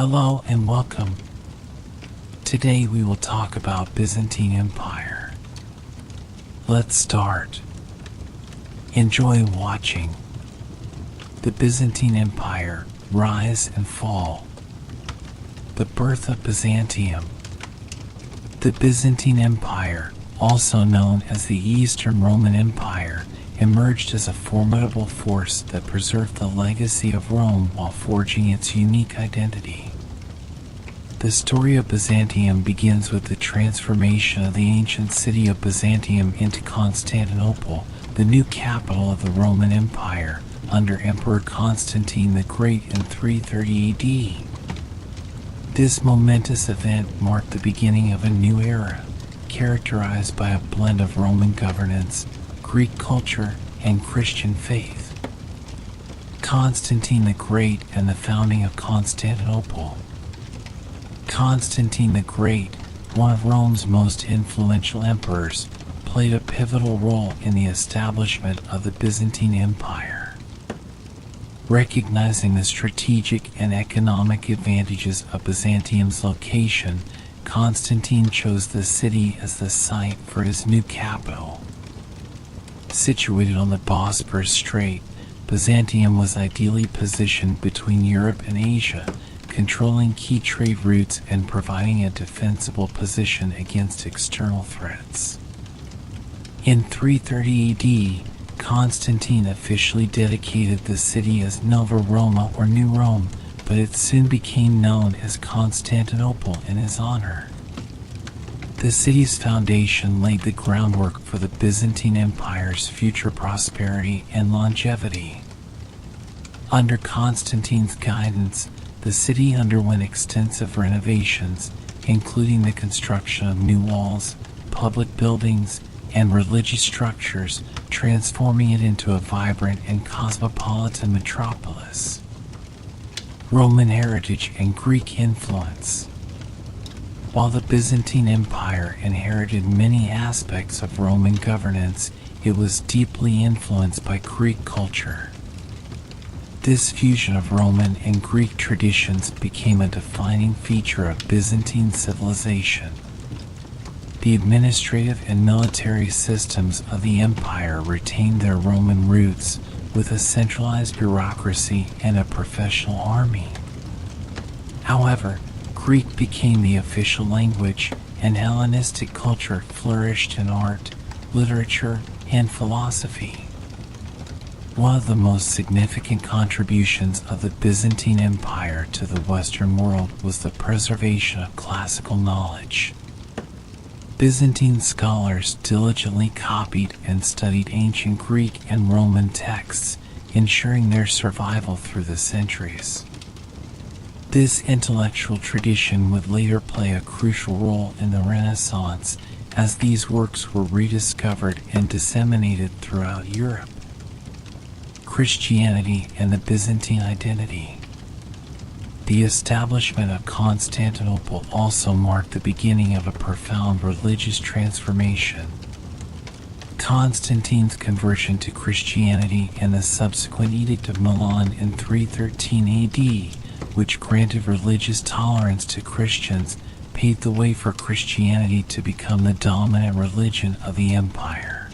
Hello and welcome. Today we will talk about Byzantine Empire. Let's start. Enjoy watching. The Byzantine Empire, Rise and Fall. The birth of Byzantium. The Byzantine Empire, also known as the Eastern Roman Empire, emerged as a formidable force that preserved the legacy of Rome while forging its unique identity. The story of Byzantium begins with the transformation of the ancient city of Byzantium into Constantinople, the new capital of the Roman Empire, under Emperor Constantine the Great in 330 AD. This momentous event marked the beginning of a new era, characterized by a blend of Roman governance, Greek culture, and Christian faith. Constantine the Great and the founding of Constantinople. Constantine the Great, one of Rome's most influential emperors, played a pivotal role in the establishment of the Byzantine Empire. Recognizing the strategic and economic advantages of Byzantium's location, Constantine chose the city as the site for his new capital. Situated on the Bosporus Strait, Byzantium was ideally positioned between Europe and Asia, controlling key trade routes and providing a defensible position against external threats. In 330 AD, Constantine officially dedicated the city as Nova Roma or New Rome, but it soon became known as Constantinople in his honor. The city's foundation laid the groundwork for the Byzantine Empire's future prosperity and longevity. Under Constantine's guidance, the city underwent extensive renovations, including the construction of new walls, public buildings, and religious structures, transforming it into a vibrant and cosmopolitan metropolis. Roman heritage and Greek influence. While the Byzantine Empire inherited many aspects of Roman governance, it was deeply influenced by Greek culture. This fusion of Roman and Greek traditions became a defining feature of Byzantine civilization. The administrative and military systems of the empire retained their Roman roots, with a centralized bureaucracy and a professional army. However, Greek became the official language, and Hellenistic culture flourished in art, literature, and philosophy. One of the most significant contributions of the Byzantine Empire to the Western world was the preservation of classical knowledge. Byzantine scholars diligently copied and studied ancient Greek and Roman texts, ensuring their survival through the centuries. This intellectual tradition would later play a crucial role in the Renaissance, as these works were rediscovered and disseminated throughout Europe. Christianity and the Byzantine identity. The establishment of Constantinople also marked the beginning of a profound religious transformation. Constantine's conversion to Christianity and the subsequent Edict of Milan in 313 AD, which granted religious tolerance to Christians, paved the way for Christianity to become the dominant religion of the empire.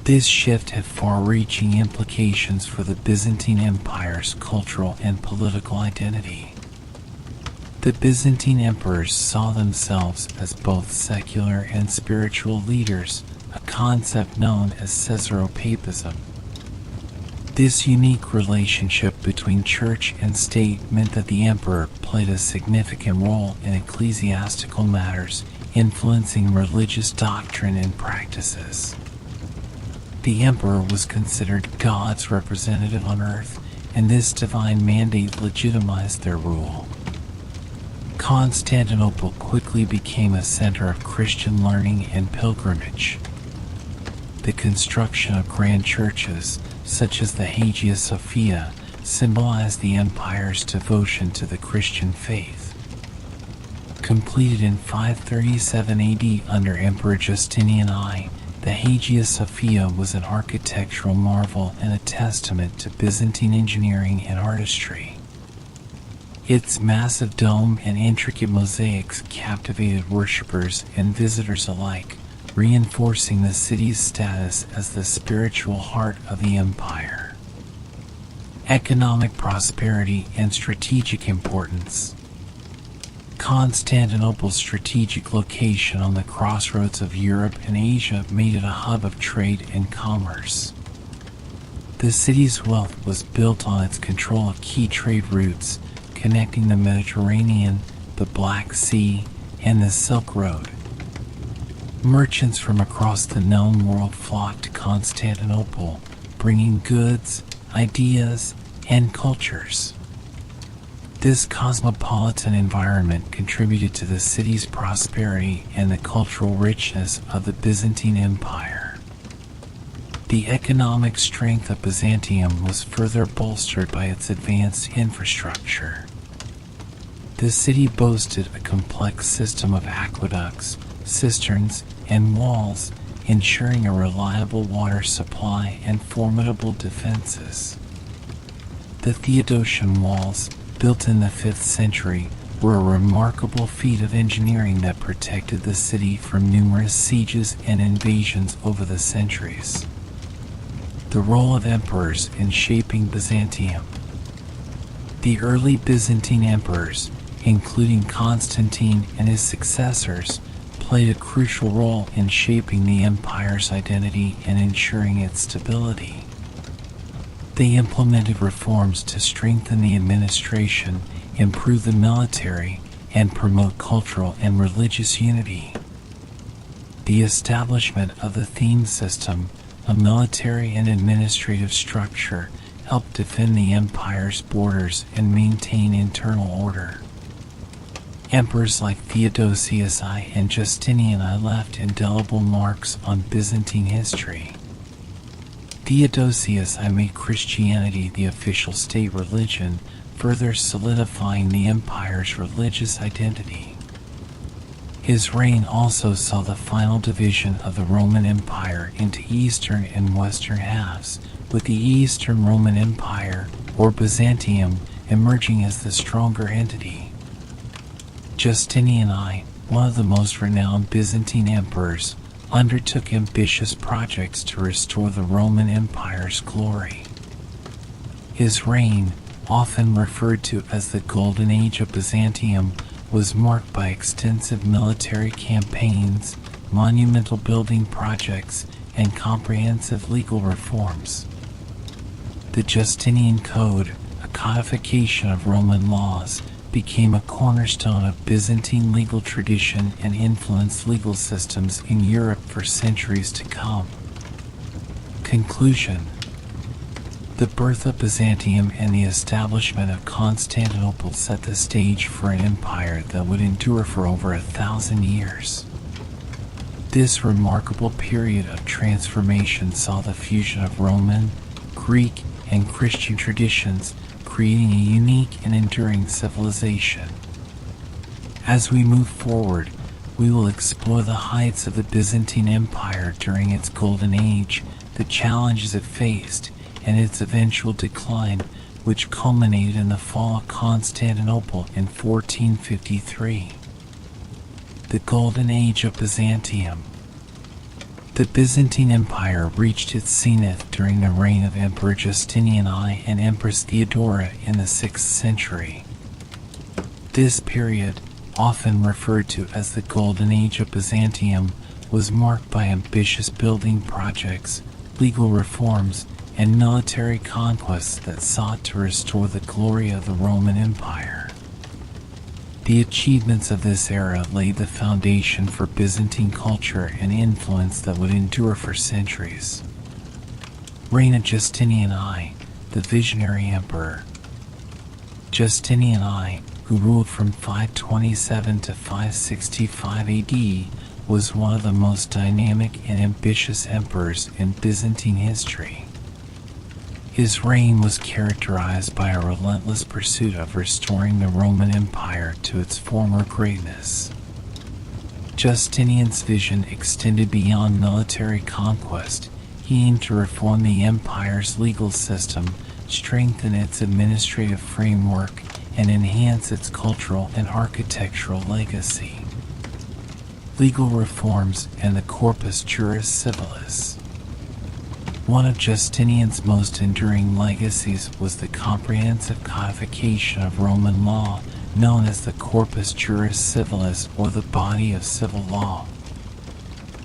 This shift had far-reaching implications for the Byzantine Empire's cultural and political identity. The Byzantine emperors saw themselves as both secular and spiritual leaders, a concept known as Caesaropapism. This unique relationship between church and state meant that the emperor played a significant role in ecclesiastical matters, influencing religious doctrine and practices. The emperor was considered God's representative on earth, and this divine mandate legitimized their rule. Constantinople quickly became a center of Christian learning and pilgrimage. The construction of grand churches, such as the Hagia Sophia, symbolized the empire's devotion to the Christian faith. Completed in 537 AD under Emperor Justinian I, the Hagia Sophia was an architectural marvel and a testament to Byzantine engineering and artistry. Its massive dome and intricate mosaics captivated worshippers and visitors alike, reinforcing the city's status as the spiritual heart of the empire. Economic prosperity and strategic importance. Constantinople's strategic location on the crossroads of Europe and Asia made it a hub of trade and commerce. The city's wealth was built on its control of key trade routes connecting the Mediterranean, the Black Sea, and the Silk Road. Merchants from across the known world flocked to Constantinople, bringing goods, ideas, and cultures. This cosmopolitan environment contributed to the city's prosperity and the cultural richness of the Byzantine Empire. The economic strength of Byzantium was further bolstered by its advanced infrastructure. The city boasted a complex system of aqueducts, cisterns, and walls, ensuring a reliable water supply and formidable defenses. The Theodosian walls, built in the 5th century, were a remarkable feat of engineering that protected the city from numerous sieges and invasions over the centuries. The role of emperors in shaping Byzantium. The early Byzantine emperors, including Constantine and his successors, played a crucial role in shaping the empire's identity and ensuring its stability. They implemented reforms to strengthen the administration, improve the military, and promote cultural and religious unity. The establishment of the theme system, a military and administrative structure, helped defend the empire's borders and maintain internal order. Emperors like Theodosius I and Justinian I left indelible marks on Byzantine history. Theodosius I made Christianity the official state religion, further solidifying the empire's religious identity. His reign also saw the final division of the Roman Empire into eastern and western halves, with the Eastern Roman Empire, or Byzantium, emerging as the stronger entity. Justinian I, one of the most renowned Byzantine emperors, undertook ambitious projects to restore the Roman Empire's glory. His reign, often referred to as the Golden Age of Byzantium, was marked by extensive military campaigns, monumental building projects, and comprehensive legal reforms. The Justinian Code, a codification of Roman laws, became a cornerstone of Byzantine legal tradition and influenced legal systems in Europe for centuries to come. Conclusion. The birth of Byzantium and the establishment of Constantinople set the stage for an empire that would endure for over 1,000 years. This remarkable period of transformation saw the fusion of Roman, Greek, and Christian traditions, creating a unique and enduring civilization. As we move forward, we will explore the heights of the Byzantine Empire during its golden age, the challenges it faced, and its eventual decline, which culminated in the fall of Constantinople in 1453. The Golden Age of Byzantium. The Byzantine Empire reached its zenith during the reign of Emperor Justinian I and Empress Theodora in the 6th century. This period, often referred to as the Golden Age of Byzantium, was marked by ambitious building projects, legal reforms, and military conquests that sought to restore the glory of the Roman Empire. The achievements of this era laid the foundation for Byzantine culture and influence that would endure for centuries. Reign of Justinian I, the visionary emperor. Justinian I, who ruled from 527 to 565 AD, was one of the most dynamic and ambitious emperors in Byzantine history. His reign was characterized by a relentless pursuit of restoring the Roman Empire to its former greatness. Justinian's vision extended beyond military conquest. He aimed to reform the empire's legal system, strengthen its administrative framework, and enhance its cultural and architectural legacy. Legal reforms and the Corpus Juris Civilis. One of Justinian's most enduring legacies was the comprehensive codification of Roman law, known as the Corpus Juris Civilis, or the body of civil law.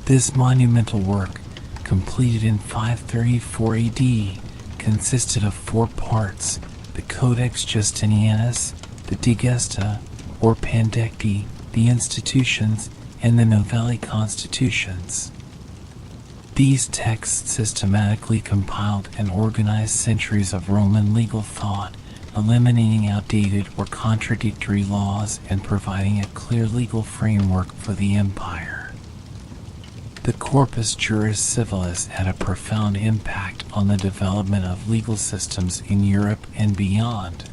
This monumental work, completed in 534 AD, consisted of 4 parts: the Codex Justinianus, the Digesta, or Pandecti, the Institutions, and the Novelli Constitutions. These texts systematically compiled and organized centuries of Roman legal thought, eliminating outdated or contradictory laws and providing a clear legal framework for the empire. The Corpus Juris Civilis had a profound impact on the development of legal systems in Europe and beyond.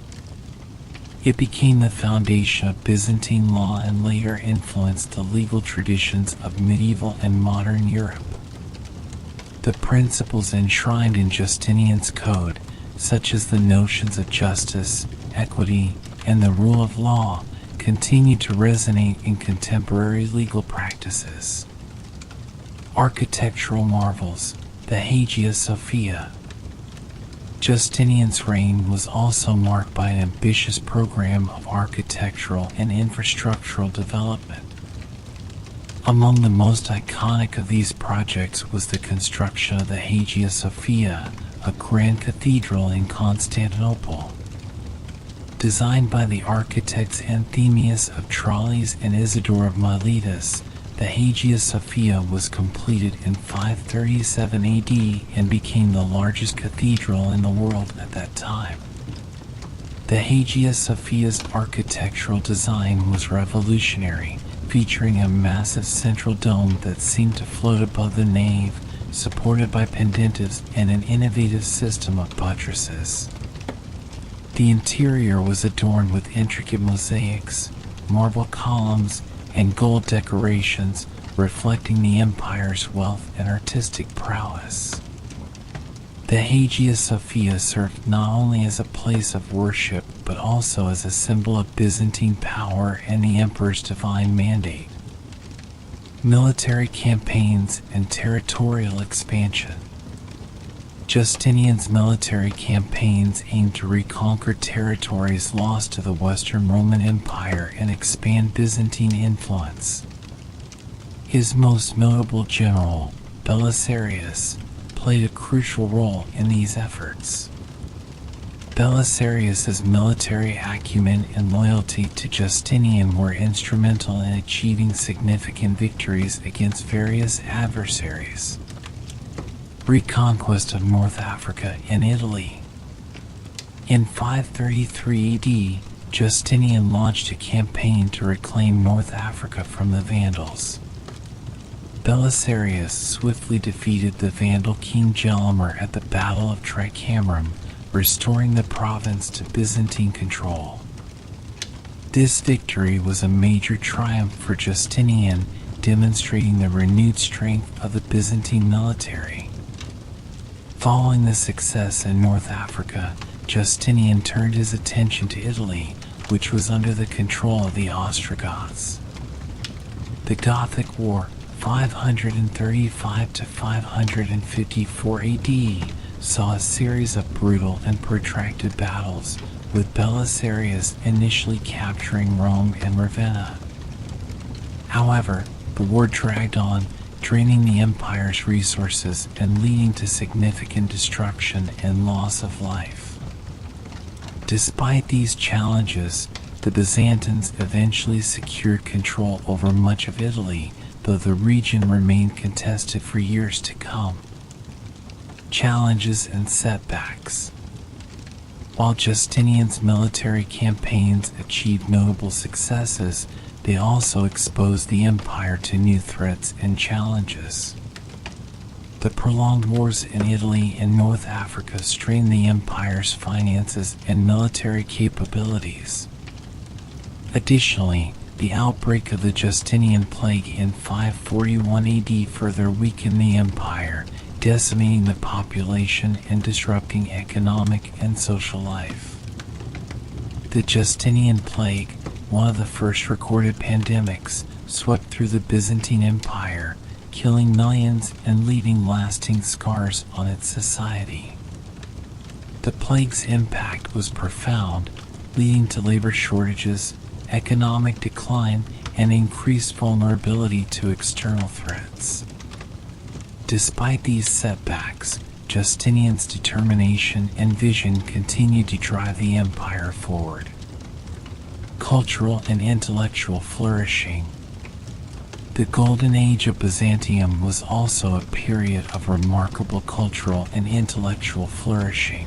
It became the foundation of Byzantine law and later influenced the legal traditions of medieval and modern Europe. The principles enshrined in Justinian's code, such as the notions of justice, equity, and the rule of law, continue to resonate in contemporary legal practices. Architectural marvels, the Hagia Sophia. Justinian's reign was also marked by an ambitious program of architectural and infrastructural development. Among the most iconic of these projects was the construction of the Hagia Sophia, a grand cathedral in Constantinople. Designed by the architects Anthemius of Tralles and Isidore of Miletus, the Hagia Sophia was completed in 537 AD and became the largest cathedral in the world at that time. The Hagia Sophia's architectural design was revolutionary, featuring a massive central dome that seemed to float above the nave, supported by pendentives and an innovative system of buttresses. The interior was adorned with intricate mosaics, marble columns, and gold decorations, reflecting the empire's wealth and artistic prowess. The Hagia Sophia served not only as a place of worship, but also as a symbol of Byzantine power and the emperor's divine mandate. Military campaigns and territorial expansion. Justinian's military campaigns aimed to reconquer territories lost to the Western Roman Empire and expand Byzantine influence. His most notable general, Belisarius, played a crucial role in these efforts. Belisarius's military acumen and loyalty to Justinian were instrumental in achieving significant victories against various adversaries. Reconquest of North Africa and Italy. In 533 AD, Justinian launched a campaign to reclaim North Africa from the Vandals. Belisarius swiftly defeated the Vandal king Gelimer at the Battle of Tricamarum, restoring the province to Byzantine control. This victory was a major triumph for Justinian, demonstrating the renewed strength of the Byzantine military. Following the success in North Africa, Justinian turned his attention to Italy, which was under the control of the Ostrogoths. The Gothic War, 535 to 554 AD, saw a series of brutal and protracted battles, with Belisarius initially capturing Rome and Ravenna. However, the war dragged on, draining the empire's resources and leading to significant destruction and loss of life. Despite these challenges, the Byzantines eventually secured control over much of Italy, though the region remained contested for years to come. Challenges and setbacks. While Justinian's military campaigns achieved notable successes, they also exposed the empire to new threats and challenges. The prolonged wars in Italy and North Africa strained the empire's finances and military capabilities. Additionally, the outbreak of the Justinian plague in 541 AD further weakened the empire, decimating the population and disrupting economic and social life. The Justinian plague, one of the first recorded pandemics, swept through the Byzantine Empire, killing millions and leaving lasting scars on its society. The plague's impact was profound, leading to labor shortages, economic decline, and increased vulnerability to external threats. Despite these setbacks, Justinian's determination and vision continued to drive the empire forward. Cultural and intellectual flourishing. The Golden Age of Byzantium was also a period of remarkable cultural and intellectual flourishing.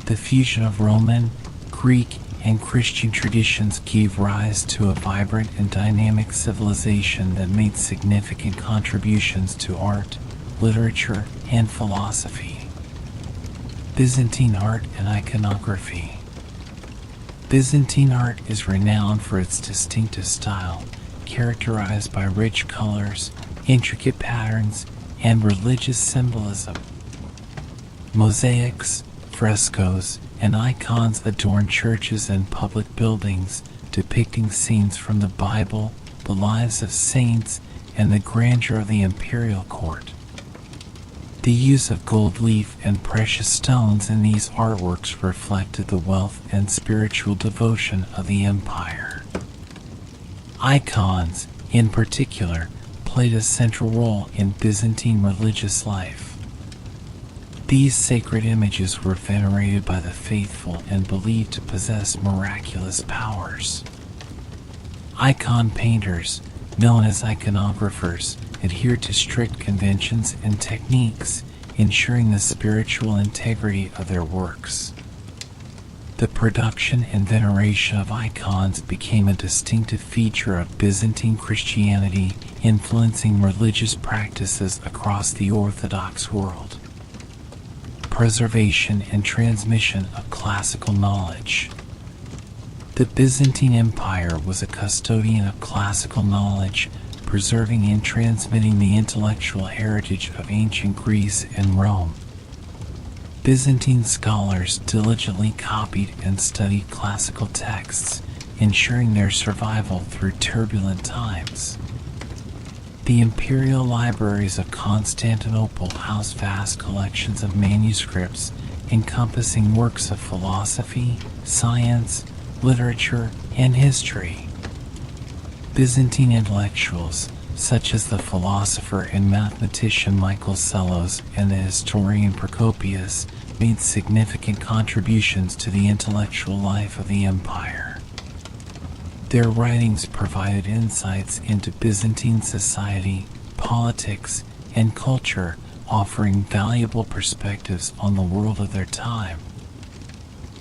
The fusion of Roman, Greek, and Christian traditions gave rise to a vibrant and dynamic civilization that made significant contributions to art, literature, and philosophy. Byzantine art and iconography. Byzantine art is renowned for its distinctive style, characterized by rich colors, intricate patterns, and religious symbolism. Mosaics, frescoes, and icons adorn churches and public buildings, depicting scenes from the Bible, the lives of saints, and the grandeur of the imperial court. The use of gold leaf and precious stones in these artworks reflected the wealth and spiritual devotion of the empire. Icons, in particular, played a central role in Byzantine religious life. These sacred images were venerated by the faithful and believed to possess miraculous powers. Icon painters, known as iconographers, adhered to strict conventions and techniques, ensuring the spiritual integrity of their works. The production and veneration of icons became a distinctive feature of Byzantine Christianity, influencing religious practices across the Orthodox world. Preservation and transmission of classical knowledge. The Byzantine Empire was a custodian of classical knowledge, preserving and transmitting the intellectual heritage of ancient Greece and Rome. Byzantine scholars diligently copied and studied classical texts, ensuring their survival through turbulent times. The imperial libraries of Constantinople house vast collections of manuscripts encompassing works of philosophy, science, literature, and history. Byzantine intellectuals, such as the philosopher and mathematician Michael Psellos and the historian Procopius, made significant contributions to the intellectual life of the empire. Their writings provided insights into Byzantine society, politics, and culture, offering valuable perspectives on the world of their time.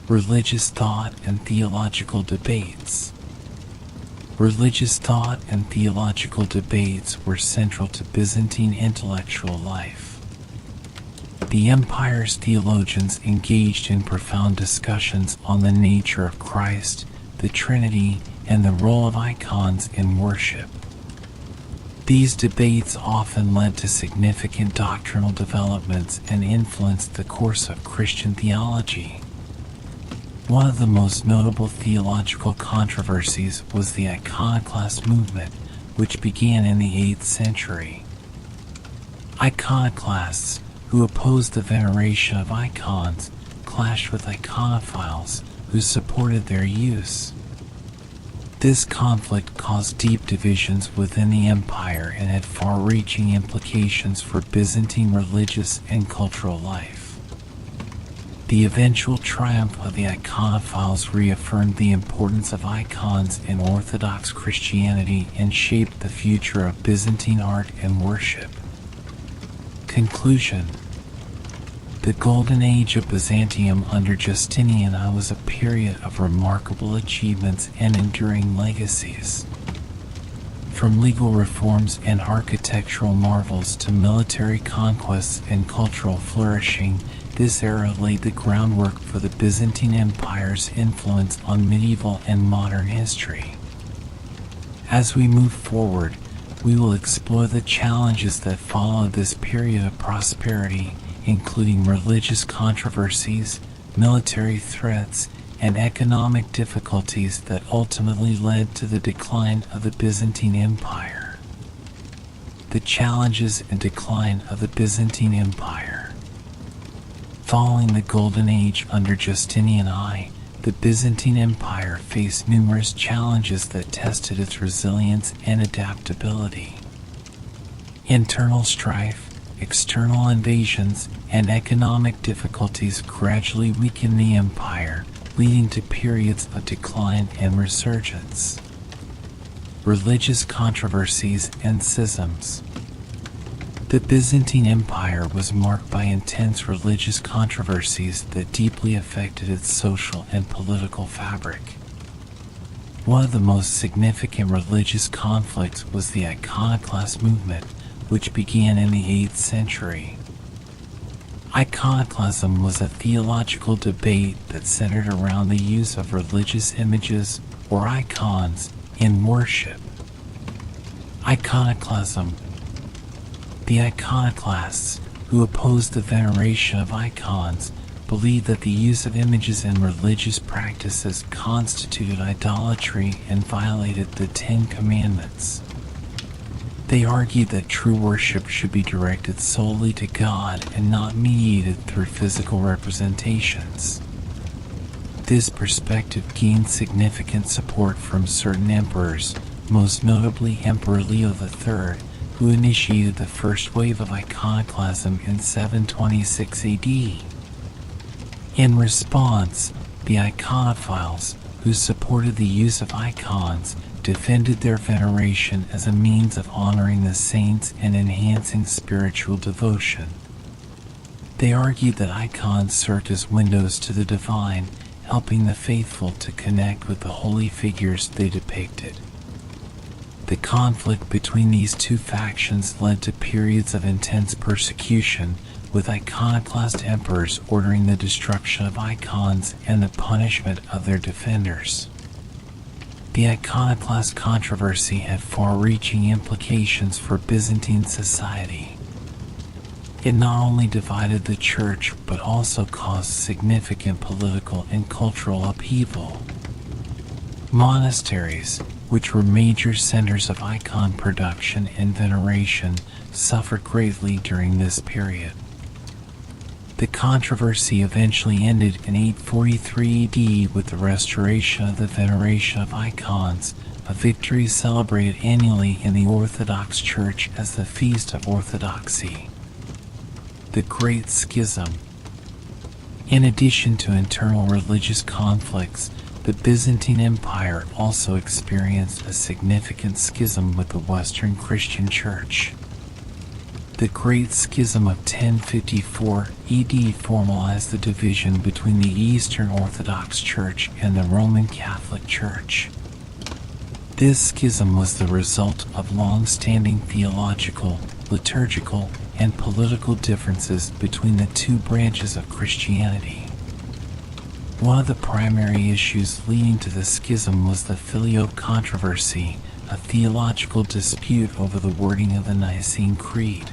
Religious thought and theological debates. Religious thought and theological debates were central to Byzantine intellectual life. The empire's theologians engaged in profound discussions on the nature of Christ, the Trinity, and the role of icons in worship. These debates often led to significant doctrinal developments and influenced the course of Christian theology. One of the most notable theological controversies was the iconoclast movement, which began in the 8th century. Iconoclasts, who opposed the veneration of icons, clashed with iconophiles, who supported their use. This conflict caused deep divisions within the empire and had far-reaching implications for Byzantine religious and cultural life. The eventual triumph of the iconophiles reaffirmed the importance of icons in Orthodox Christianity and shaped the future of Byzantine art and worship. Conclusion. The Golden Age of Byzantium under Justinian I was a period of remarkable achievements and enduring legacies. From legal reforms and architectural marvels to military conquests and cultural flourishing, this era laid the groundwork for the Byzantine Empire's influence on medieval and modern history. As we move forward, we will explore the challenges that followed this period of prosperity, including religious controversies, military threats, and economic difficulties that ultimately led to the decline of the Byzantine Empire. The challenges and decline of the Byzantine Empire. Following the Golden Age under Justinian I, the Byzantine Empire faced numerous challenges that tested its resilience and adaptability. Internal strife, external invasions, and economic difficulties gradually weakened the empire, leading to periods of decline and resurgence. Religious controversies and schisms. The Byzantine Empire was marked by intense religious controversies that deeply affected its social and political fabric. One of the most significant religious conflicts was the iconoclast movement, which began in the 8th century. Iconoclasm was a theological debate that centered around the use of religious images, or icons, in worship. Iconoclasm. The iconoclasts, who opposed the veneration of icons, believed that the use of images in religious practices constituted idolatry and violated the Ten Commandments. They argued that true worship should be directed solely to God and not mediated through physical representations. This perspective gained significant support from certain emperors, most notably Emperor Leo III, who initiated the first wave of iconoclasm in 726 AD. In response, the iconophiles, who supported the use of icons, defended their veneration as a means of honoring the saints and enhancing spiritual devotion. They argued that icons served as windows to the divine, helping the faithful to connect with the holy figures they depicted. The conflict between these two factions led to periods of intense persecution, with iconoclast emperors ordering the destruction of icons and the punishment of their defenders. The iconoclast controversy had far-reaching implications for Byzantine society. It not only divided the church but also caused significant political and cultural upheaval. Monasteries, which were major centers of icon production and veneration, suffered greatly during this period. The controversy eventually ended in 843 AD with the restoration of the veneration of icons, a victory celebrated annually in the Orthodox Church as the Feast of Orthodoxy. The Great Schism. In addition to internal religious conflicts, the Byzantine Empire also experienced a significant schism with the Western Christian Church. The Great Schism of 1054 AD formalized the division between the Eastern Orthodox Church and the Roman Catholic Church. This schism was the result of long-standing theological, liturgical, and political differences between the two branches of Christianity. One of the primary issues leading to the schism was the Filioque controversy, a theological dispute over the wording of the Nicene Creed.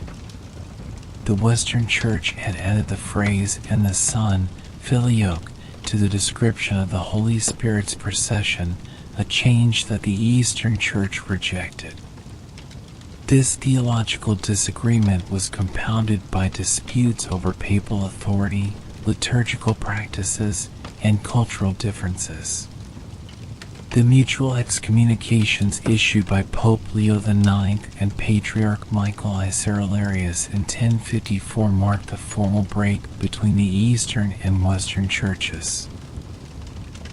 The Western Church had added the phrase "and the Son," Filioque, to the description of the Holy Spirit's procession, a change that the Eastern Church rejected. This theological disagreement was compounded by disputes over papal authority, liturgical practices, and cultural differences. The mutual excommunications issued by Pope Leo IX and Patriarch Michael I Cerularius in 1054 marked the formal break between the Eastern and Western churches.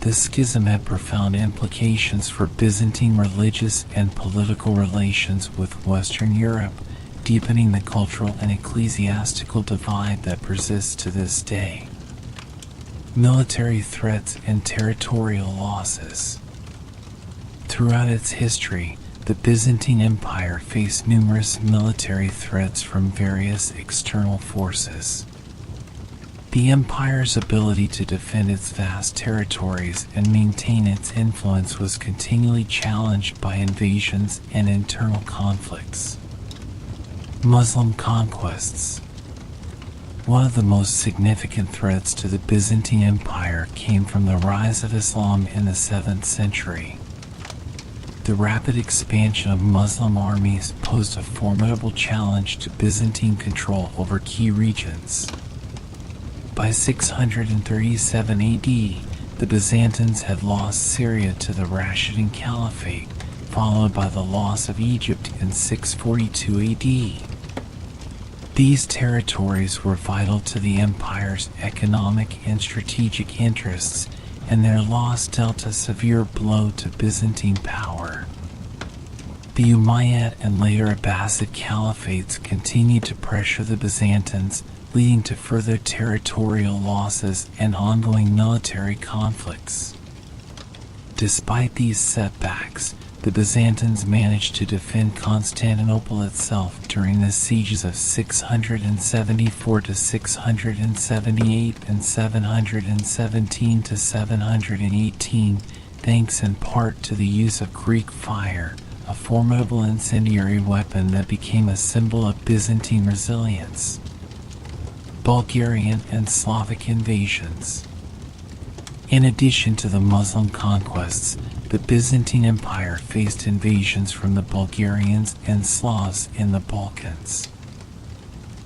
The schism had profound implications for Byzantine religious and political relations with Western Europe, deepening the cultural and ecclesiastical divide that persists to this day. Military threats and territorial losses. Throughout its history, the Byzantine Empire faced numerous military threats from various external forces. The empire's ability to defend its vast territories and maintain its influence was continually challenged by invasions and internal conflicts. Muslim conquests. One of the most significant threats to the Byzantine Empire came from the rise of Islam in the 7th century. The rapid expansion of Muslim armies posed a formidable challenge to Byzantine control over key regions. By 637 AD, the Byzantines had lost Syria to the Rashidun Caliphate, followed by the loss of Egypt in 642 AD. These territories were vital to the empire's economic and strategic interests, and their loss dealt a severe blow to Byzantine power. The Umayyad and later Abbasid caliphates continued to pressure the Byzantines, leading to further territorial losses and ongoing military conflicts. Despite these setbacks, the Byzantines managed to defend Constantinople itself during the sieges of 674 to 678 and 717 to 718, thanks in part to the use of Greek fire, a formidable incendiary weapon that became a symbol of Byzantine resilience. Bulgarian and Slavic invasions. In addition to the Muslim conquests, the Byzantine Empire faced invasions from the Bulgarians and Slavs in the Balkans.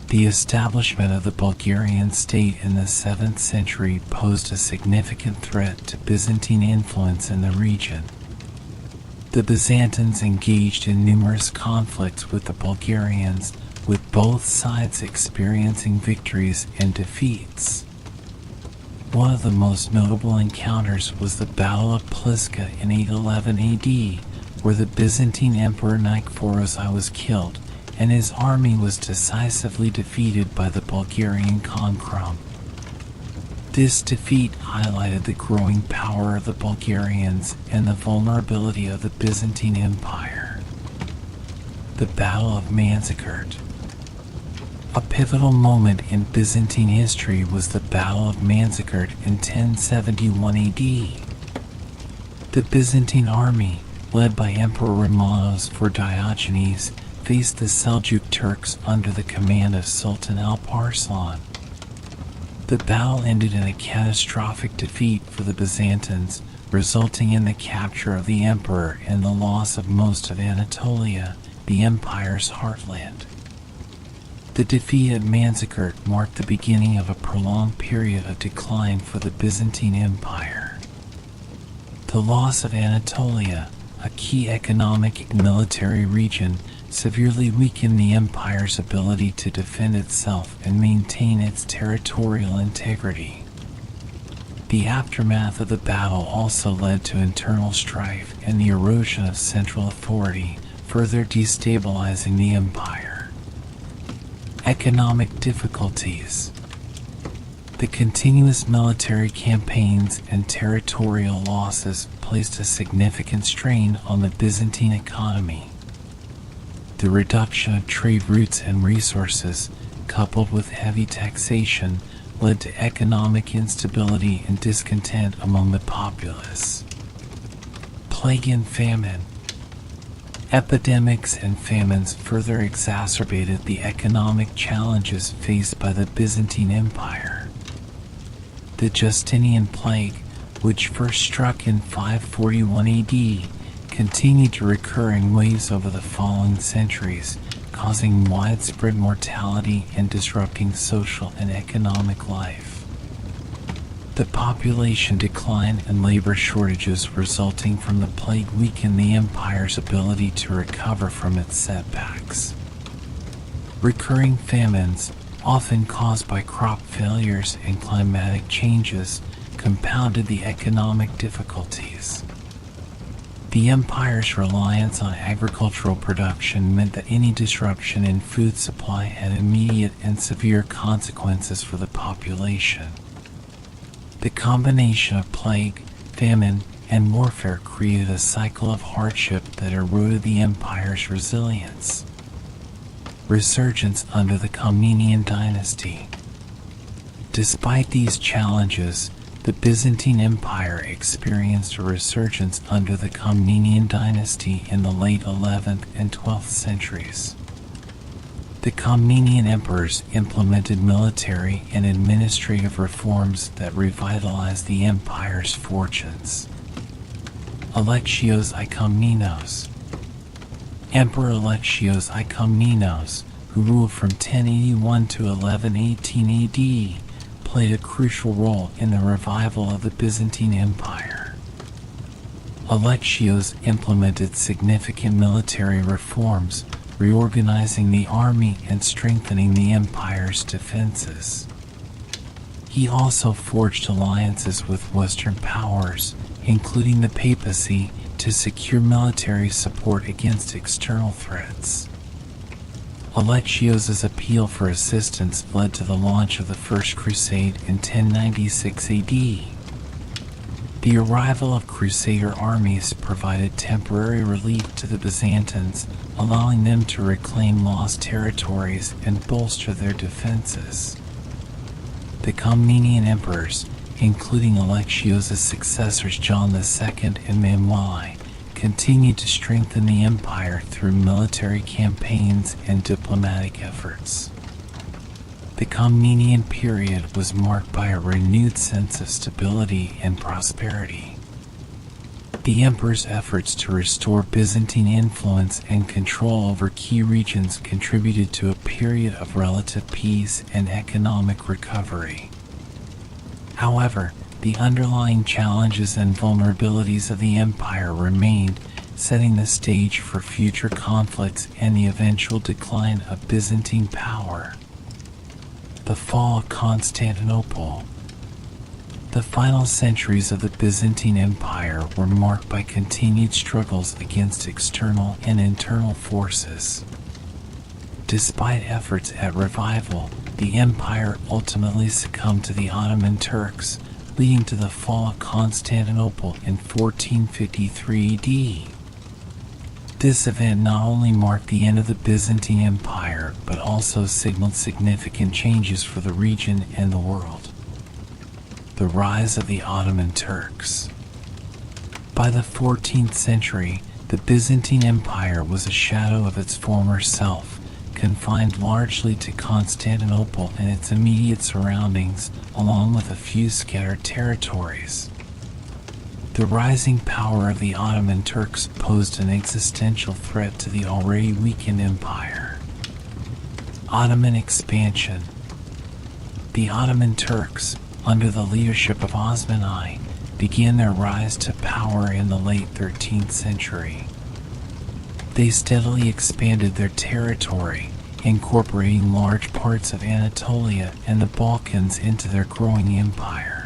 The establishment of the Bulgarian state in the 7th century posed a significant threat to Byzantine influence in the region. The Byzantines engaged in numerous conflicts with the Bulgarians, with both sides experiencing victories and defeats. One of the most notable encounters was the Battle of Pliska in 811 AD, where the Byzantine Emperor Nicephorus I was killed, and his army was decisively defeated by the Bulgarian Concrum. This defeat highlighted the growing power of the Bulgarians and the vulnerability of the Byzantine Empire. The Battle of Manzikert. A pivotal moment in Byzantine history was the Battle of Manzikert in 1071 AD. The Byzantine army, led by Emperor Romanos for Diogenes, faced the Seljuk Turks under the command of Sultan Alp Arslan. The battle ended in a catastrophic defeat for the Byzantines, resulting in the capture of the emperor and the loss of most of Anatolia, the empire's heartland. The defeat at Manzikert marked the beginning of a prolonged period of decline for the Byzantine Empire. The loss of Anatolia, a key economic and military region, severely weakened the empire's ability to defend itself and maintain its territorial integrity. The aftermath of the battle also led to internal strife and the erosion of central authority, further destabilizing the empire. Economic difficulties. The continuous military campaigns and territorial losses placed a significant strain on the Byzantine economy. The reduction of trade routes and resources, coupled with heavy taxation, led to economic instability and discontent among the populace. Plague and famine. Epidemics and famines further exacerbated the economic challenges faced by the Byzantine Empire. The Justinian plague, which first struck in 541 AD, continued to recur in waves over the following centuries, causing widespread mortality and disrupting social and economic life. The population decline and labor shortages resulting from the plague weakened the empire's ability to recover from its setbacks. Recurring famines, often caused by crop failures and climatic changes, compounded the economic difficulties. The empire's reliance on agricultural production meant that any disruption in food supply had immediate and severe consequences for the population. The combination of plague, famine, and warfare created a cycle of hardship that eroded the empire's resilience. Resurgence under the Comnenian dynasty. Despite these challenges, the Byzantine Empire experienced a resurgence under the Comnenian dynasty in the late 11th and 12th centuries. The Comnenian emperors implemented military and administrative reforms that revitalized the empire's fortunes. Alexios I Komnenos. Emperor Alexios I Komnenos, who ruled from 1081 to 1118 AD, played a crucial role in the revival of the Byzantine Empire. Alexios implemented significant military reforms, reorganizing the army and strengthening the empire's defenses. He also forged alliances with Western powers, including the papacy, to secure military support against external threats. Alexios's appeal for assistance led to the launch of the First Crusade in 1096 AD. The arrival of Crusader armies provided temporary relief to the Byzantines, allowing them to reclaim lost territories and bolster their defenses. The Comnenian emperors, including Alexios' successors John II and Manuel, continued to strengthen the empire through military campaigns and diplomatic efforts. The Comnenian period was marked by a renewed sense of stability and prosperity. The emperor's efforts to restore Byzantine influence and control over key regions contributed to a period of relative peace and economic recovery. However, the underlying challenges and vulnerabilities of the empire remained, setting the stage for future conflicts and the eventual decline of Byzantine power. The fall of Constantinople. The final centuries of the Byzantine Empire were marked by continued struggles against external and internal forces. Despite efforts at revival, the empire ultimately succumbed to the Ottoman Turks, leading to the fall of Constantinople in 1453 AD. This event not only marked the end of the Byzantine Empire, but also signaled significant changes for the region and the world. The rise of the Ottoman Turks. By the 14th century, the Byzantine Empire was a shadow of its former self, confined largely to Constantinople and its immediate surroundings, along with a few scattered territories. The rising power of the Ottoman Turks posed an existential threat to the already weakened empire. Ottoman expansion. The Ottoman Turks, under the leadership of Osman I, began their rise to power in the late 13th century. They steadily expanded their territory, incorporating large parts of Anatolia and the Balkans into their growing empire.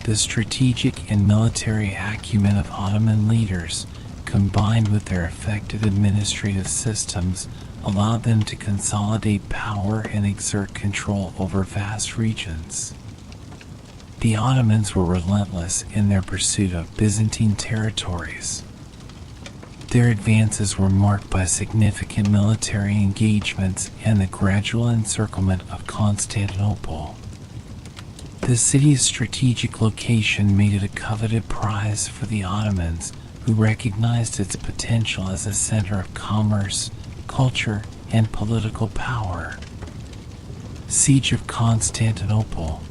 The strategic and military acumen of Ottoman leaders, combined with their effective administrative systems, allowed them to consolidate power and exert control over vast regions. The Ottomans were relentless in their pursuit of Byzantine territories. Their advances were marked by significant military engagements and the gradual encirclement of Constantinople. The city's strategic location made it a coveted prize for the Ottomans, who recognized its potential as a center of commerce, culture, and political power. Siege of Constantinople.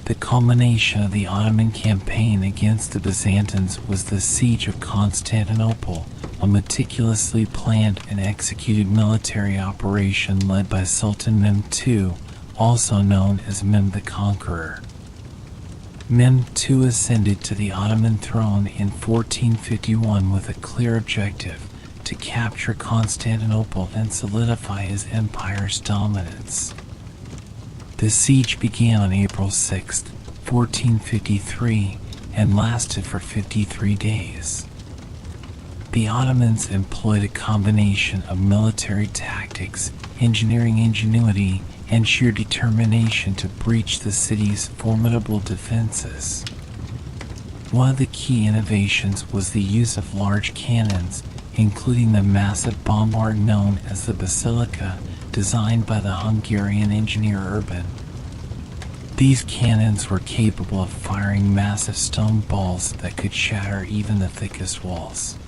The culmination of the Ottoman campaign against the Byzantines was the Siege of Constantinople, a meticulously planned and executed military operation led by Sultan Mehmed II, also known as Mehmed the Conqueror. Mehmed II ascended to the Ottoman throne in 1451 with a clear objective: to capture Constantinople and solidify his empire's dominance. The siege began on April 6, 1453, and lasted for 53 days. The Ottomans employed a combination of military tactics, engineering ingenuity, and sheer determination to breach the city's formidable defenses. One of the key innovations was the use of large cannons, including the massive bombard known as the Basilica, designed by the Hungarian engineer Urban. These cannons were capable of firing massive stone balls that could shatter even the thickest walls.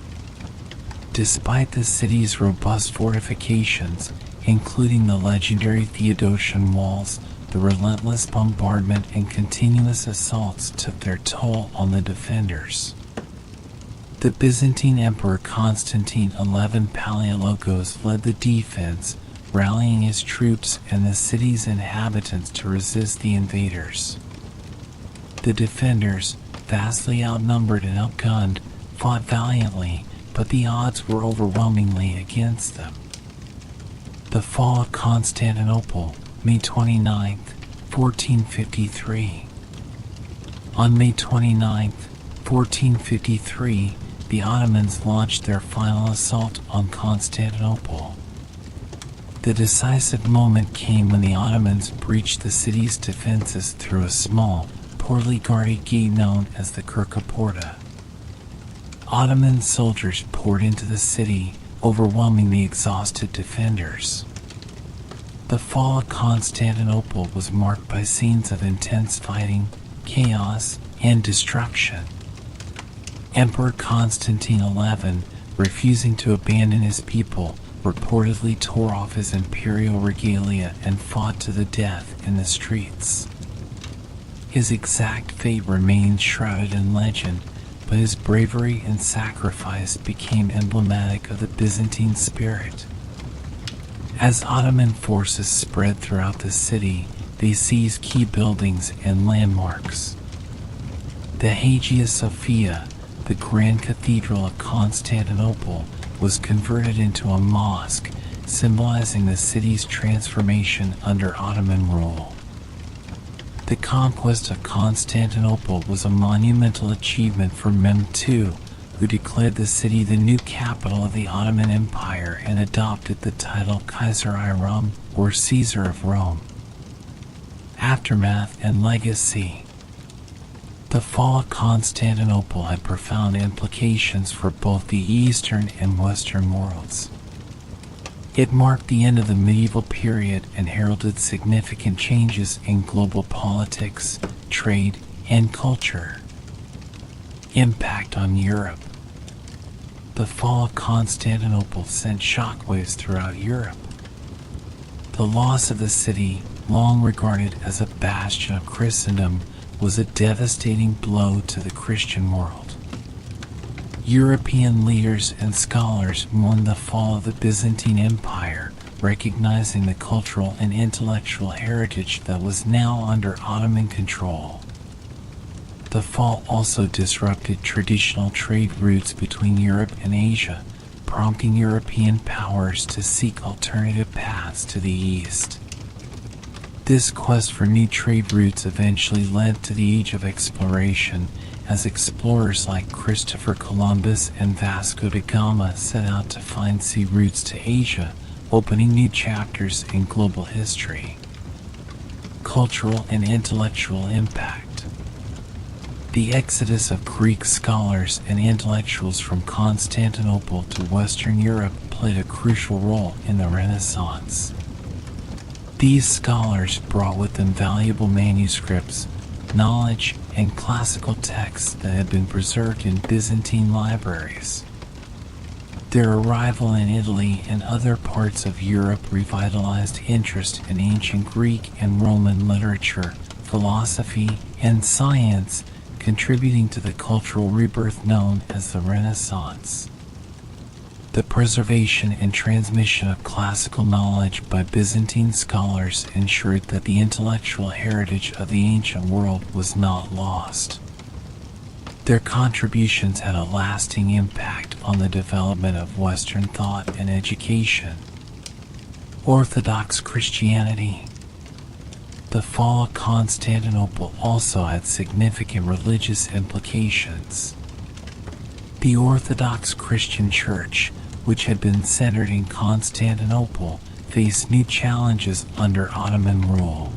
Despite the city's robust fortifications, including the legendary Theodosian walls, the relentless bombardment and continuous assaults took their toll on the defenders. The Byzantine Emperor Constantine XI Palaiologos led the defense, rallying his troops and the city's inhabitants to resist the invaders. The defenders, vastly outnumbered and outgunned, fought valiantly, but the odds were overwhelmingly against them. The fall of Constantinople, May 29, 1453. On May 29, 1453, the Ottomans launched their final assault on Constantinople. The decisive moment came when the Ottomans breached the city's defenses through a small, poorly guarded gate known as the Kirkaporta. Ottoman soldiers poured into the city, overwhelming the exhausted defenders. The fall of Constantinople was marked by scenes of intense fighting, chaos, and destruction. Emperor Constantine XI, refusing to abandon his people, reportedly tore off his imperial regalia and fought to the death in the streets. His exact fate remains shrouded in legend, but his bravery and sacrifice became emblematic of the Byzantine spirit. As Ottoman forces spread throughout the city, they seized key buildings and landmarks. The Hagia Sophia, the Grand Cathedral of Constantinople, was converted into a mosque, symbolizing the city's transformation under Ottoman rule. The conquest of Constantinople was a monumental achievement for Mehmed II, who declared the city the new capital of the Ottoman Empire and adopted the title Kaiser-i Rum, or Caesar of Rome. Aftermath and legacy. The fall of Constantinople had profound implications for both the Eastern and Western worlds. It marked the end of the medieval period and heralded significant changes in global politics, trade, and culture. Impact on Europe. The fall of Constantinople sent shockwaves throughout Europe. The loss of the city, long regarded as a bastion of Christendom, was a devastating blow to the Christian world. European leaders and scholars mourned the fall of the Byzantine Empire, recognizing the cultural and intellectual heritage that was now under Ottoman control. The fall also disrupted traditional trade routes between Europe and Asia, prompting European powers to seek alternative paths to the east. This quest for new trade routes eventually led to the Age of Exploration, as explorers like Christopher Columbus and Vasco da Gama set out to find sea routes to Asia, opening new chapters in global history. Cultural and intellectual impact. The exodus of Greek scholars and intellectuals from Constantinople to Western Europe played a crucial role in the Renaissance. These scholars brought with them valuable manuscripts, knowledge, and classical texts that had been preserved in Byzantine libraries. Their arrival in Italy and other parts of Europe revitalized interest in ancient Greek and Roman literature, philosophy, and science, contributing to the cultural rebirth known as the Renaissance. The preservation and transmission of classical knowledge by Byzantine scholars ensured that the intellectual heritage of the ancient world was not lost. Their contributions had a lasting impact on the development of Western thought and education. Orthodox Christianity. The fall of Constantinople also had significant religious implications. The Orthodox Christian Church, which had been centered in Constantinople, faced new challenges under Ottoman rule.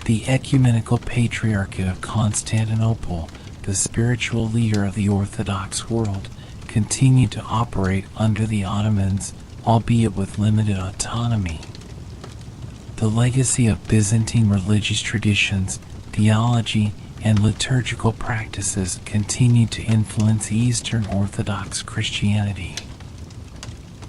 The Ecumenical Patriarchate of Constantinople, the spiritual leader of the Orthodox world, continued to operate under the Ottomans, albeit with limited autonomy. The legacy of Byzantine religious traditions, theology, and liturgical practices continued to influence Eastern Orthodox Christianity.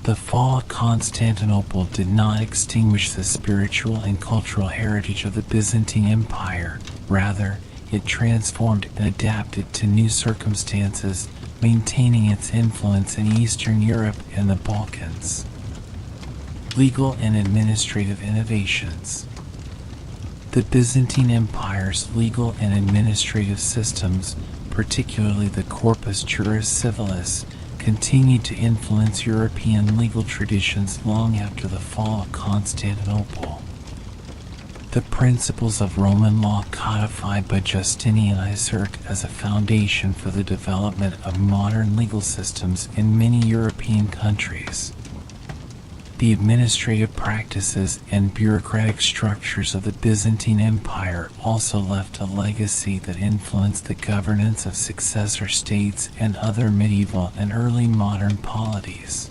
The fall of Constantinople did not extinguish the spiritual and cultural heritage of the Byzantine Empire. Rather, it transformed and adapted to new circumstances, maintaining its influence in Eastern Europe and the Balkans. Legal and administrative innovations. The Byzantine Empire's legal and administrative systems, particularly the Corpus Juris Civilis, continued to influence European legal traditions long after the fall of Constantinople. The principles of Roman law codified by Justinian I served as a foundation for the development of modern legal systems in many European countries. The administrative practices and bureaucratic structures of the Byzantine Empire also left a legacy that influenced the governance of successor states and other medieval and early modern polities.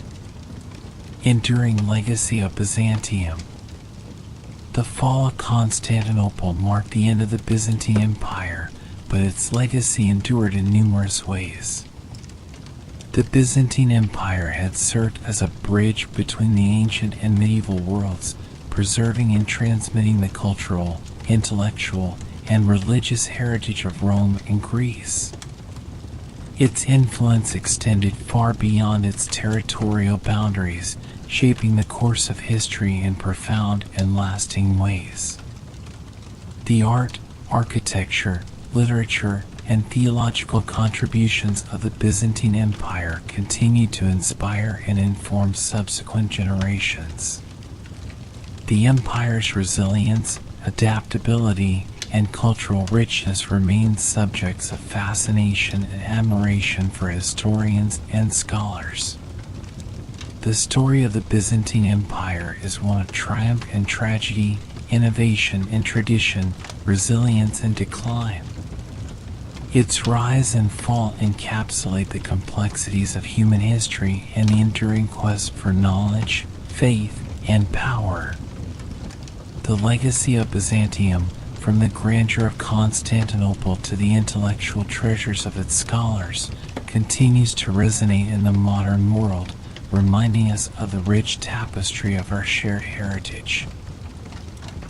Enduring legacy of Byzantium. The fall of Constantinople marked the end of the Byzantine Empire, but its legacy endured in numerous ways. The Byzantine Empire had served as a bridge between the ancient and medieval worlds, preserving and transmitting the cultural, intellectual, and religious heritage of Rome and Greece. Its influence extended far beyond its territorial boundaries, shaping the course of history in profound and lasting ways. The art, architecture, literature, and theological contributions of the Byzantine Empire continue to inspire and inform subsequent generations. The empire's resilience, adaptability, and cultural richness remain subjects of fascination and admiration for historians and scholars. The story of the Byzantine Empire is one of triumph and tragedy, innovation and tradition, resilience and decline. Its rise and fall encapsulate the complexities of human history and the enduring quest for knowledge, faith, and power. The legacy of Byzantium, from the grandeur of Constantinople to the intellectual treasures of its scholars, continues to resonate in the modern world, reminding us of the rich tapestry of our shared heritage.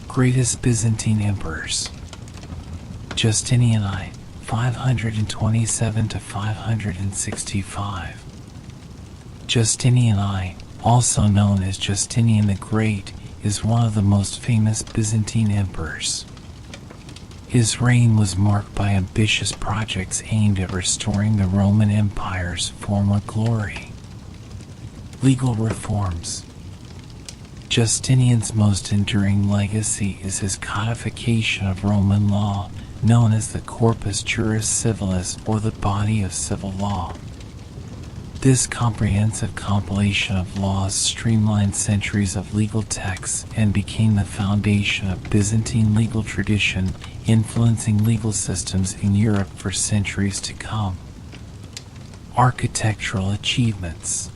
Greatest Byzantine emperors. Justinian I, 527 to 565. Justinian I, also known as Justinian the Great, is one of the most famous Byzantine emperors. His reign was marked by ambitious projects aimed at restoring the Roman Empire's former glory. Legal reforms. Justinian's most enduring legacy is his codification of Roman law, known as the Corpus Juris Civilis, or the body of civil law. This comprehensive compilation of laws streamlined centuries of legal texts and became the foundation of Byzantine legal tradition, influencing legal systems in Europe for centuries to come. Architectural achievements.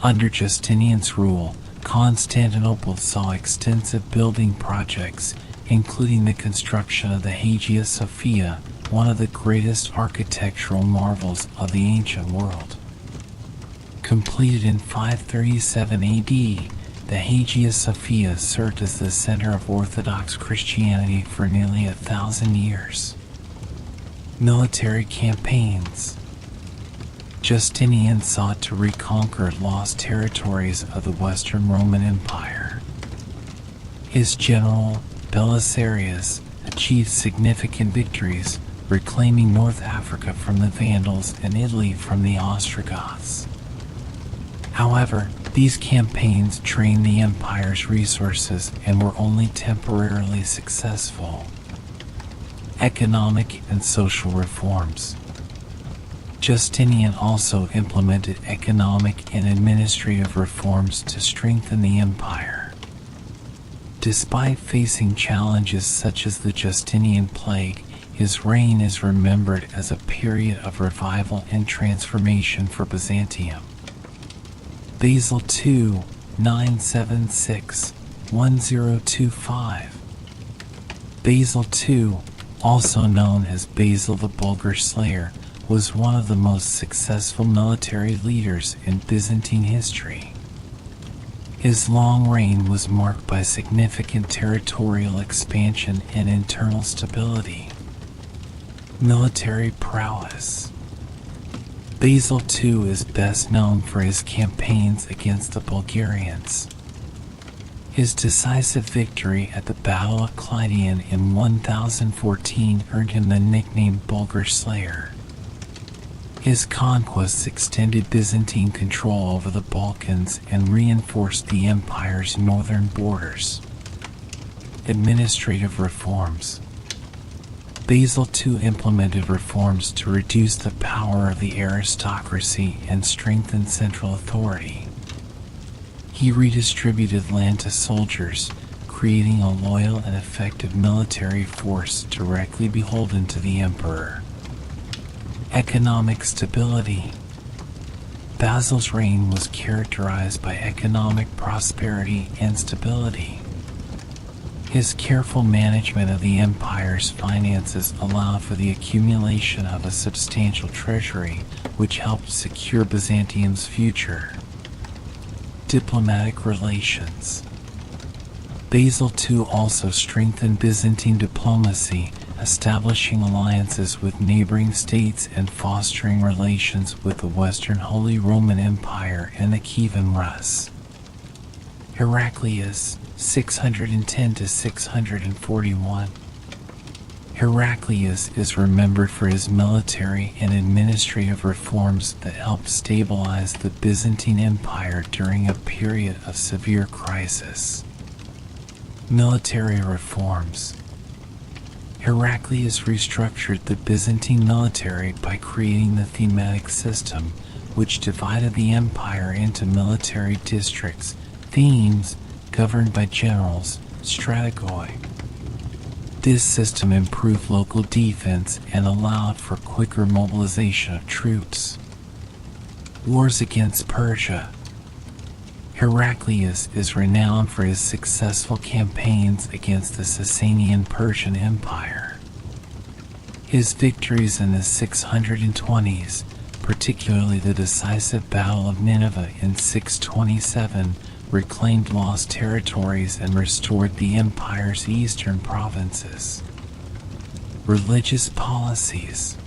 Under Justinian's rule, Constantinople saw extensive building projects, including the construction of the Hagia Sophia, one of the greatest architectural marvels of the ancient world. Completed in 537 AD, the Hagia Sophia served as the center of Orthodox Christianity for nearly 1,000 years. Military campaigns. Justinian sought to reconquer lost territories of the Western Roman Empire. His general, Belisarius, achieved significant victories, reclaiming North Africa from the Vandals and Italy from the Ostrogoths. However, these campaigns drained the empire's resources and were only temporarily successful. Economic and social reforms. Justinian also implemented economic and administrative reforms to strengthen the empire. Despite facing challenges such as the Justinian Plague, his reign is remembered as a period of revival and transformation for Byzantium. Basil II, 976-1025. Basil II, also known as Basil the Bulgar Slayer, was one of the most successful military leaders in Byzantine history. His long reign was marked by significant territorial expansion and internal stability. Military prowess. Basil II is best known for his campaigns against the Bulgarians. His decisive victory at the Battle of Clydian in 1014 earned him the nickname Bulgar Slayer. His conquests extended Byzantine control over the Balkans and reinforced the empire's northern borders. Administrative reforms. Basil II implemented reforms to reduce the power of the aristocracy and strengthen central authority. He redistributed land to soldiers, creating a loyal and effective military force directly beholden to the emperor. Economic stability. Basil's reign was characterized by economic prosperity and stability. His careful management of the empire's finances allowed for the accumulation of a substantial treasury, which helped secure Byzantium's future. Diplomatic relations. Basil II also strengthened Byzantine diplomacy, establishing alliances with neighboring states and fostering relations with the Western Holy Roman Empire and the Kievan Rus. Heraclius, 610 to 641. Heraclius is remembered for his military and administrative reforms that helped stabilize the Byzantine Empire during a period of severe crisis. Military reforms. Heraclius restructured the Byzantine military by creating the thematic system, which divided the empire into military districts, themes, governed by generals, strategoi. This system improved local defense and allowed for quicker mobilization of troops. Wars against Persia. Heraclius is renowned for his successful campaigns against the Sasanian Persian Empire. His victories in the 620s, particularly the decisive Battle of Nineveh in 627, reclaimed lost territories and restored the empire's eastern provinces. Religious policies.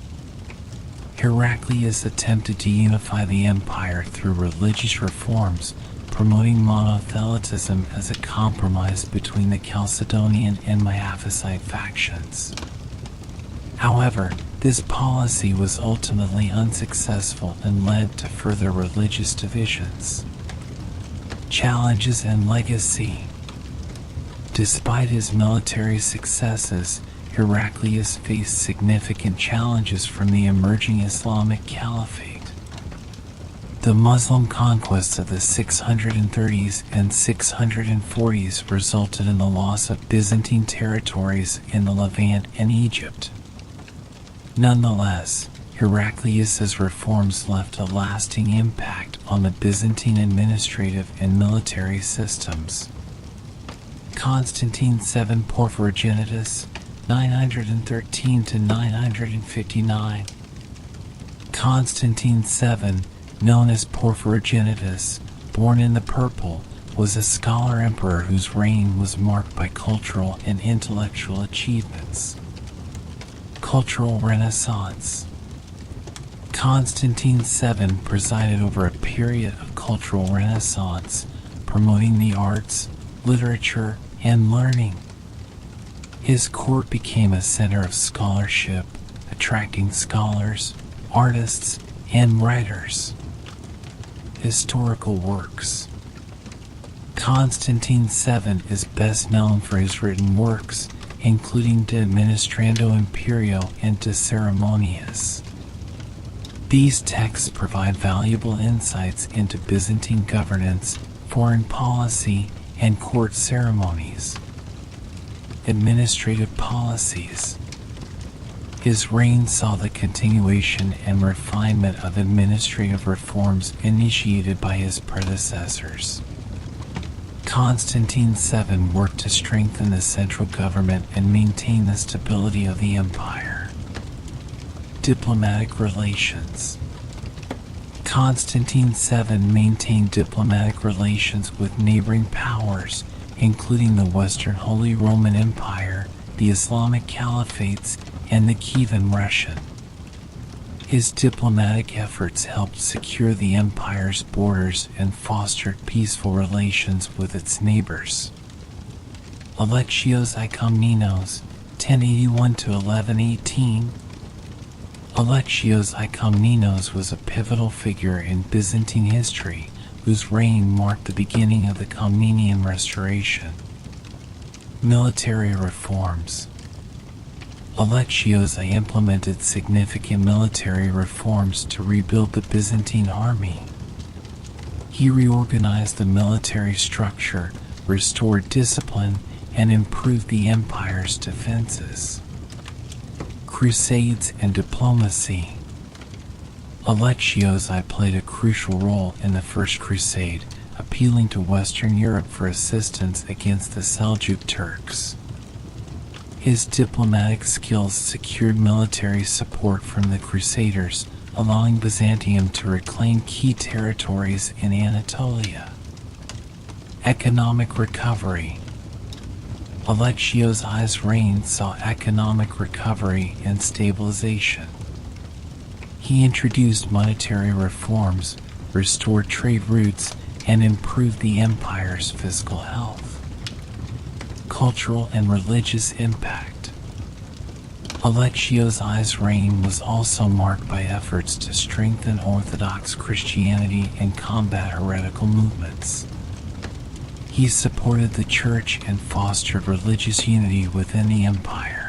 Heraclius attempted to unify the empire through religious reforms, promoting monothelitism as a compromise between the Chalcedonian and Miaphysite factions. However, this policy was ultimately unsuccessful and led to further religious divisions. Challenges and legacy. Despite his military successes, Heraclius faced significant challenges from the emerging Islamic Caliphate. The Muslim conquests of the 630s and 640s resulted in the loss of Byzantine territories in the Levant and Egypt. Nonetheless, Heraclius's reforms left a lasting impact on the Byzantine administrative and military systems. Constantine VII Porphyrogenitus, 913 to 959. Constantine VII, known as Porphyrogenitus, born in the purple, was a scholar emperor whose reign was marked by cultural and intellectual achievements. Cultural Renaissance. Constantine VII presided over a period of cultural renaissance, promoting the arts, literature, and learning. His court became a center of scholarship, attracting scholars, artists, and writers. Historical works. Constantine VII is best known for his written works, including De Administrando Imperio and De Ceremonias. These texts provide valuable insights into Byzantine governance, foreign policy, and court ceremonies. Administrative policies. His reign saw the continuation and refinement of administrative reforms initiated by his predecessors. Constantine I worked to strengthen the central government and maintain the stability of the empire. Diplomatic relations. Constantine VII maintained diplomatic relations with neighboring powers, including the Western Holy Roman Empire, the Islamic Caliphates, and the Kievan Russian. His diplomatic efforts helped secure the empire's borders and fostered peaceful relations with its neighbors. Alexios I Komnenos, 1081 to 1118. Alexios I Komnenos was a pivotal figure in Byzantine history, whose reign marked the beginning of the Komnenian Restoration. Military reforms. Alexios I implemented significant military reforms to rebuild the Byzantine army. He reorganized the military structure, restored discipline, and improved the empire's defenses. Crusades and diplomacy. Alexios I played a crucial role in the First Crusade, appealing to Western Europe for assistance against the Seljuk Turks. His diplomatic skills secured military support from the Crusaders, allowing Byzantium to reclaim key territories in Anatolia. Economic recovery. Alexios I's reign saw economic recovery and stabilization. He introduced monetary reforms, restored trade routes, and improved the empire's fiscal health. Cultural and religious impact. Alexios I's reign was also marked by efforts to strengthen Orthodox Christianity and combat heretical movements. He supported the church and fostered religious unity within the empire.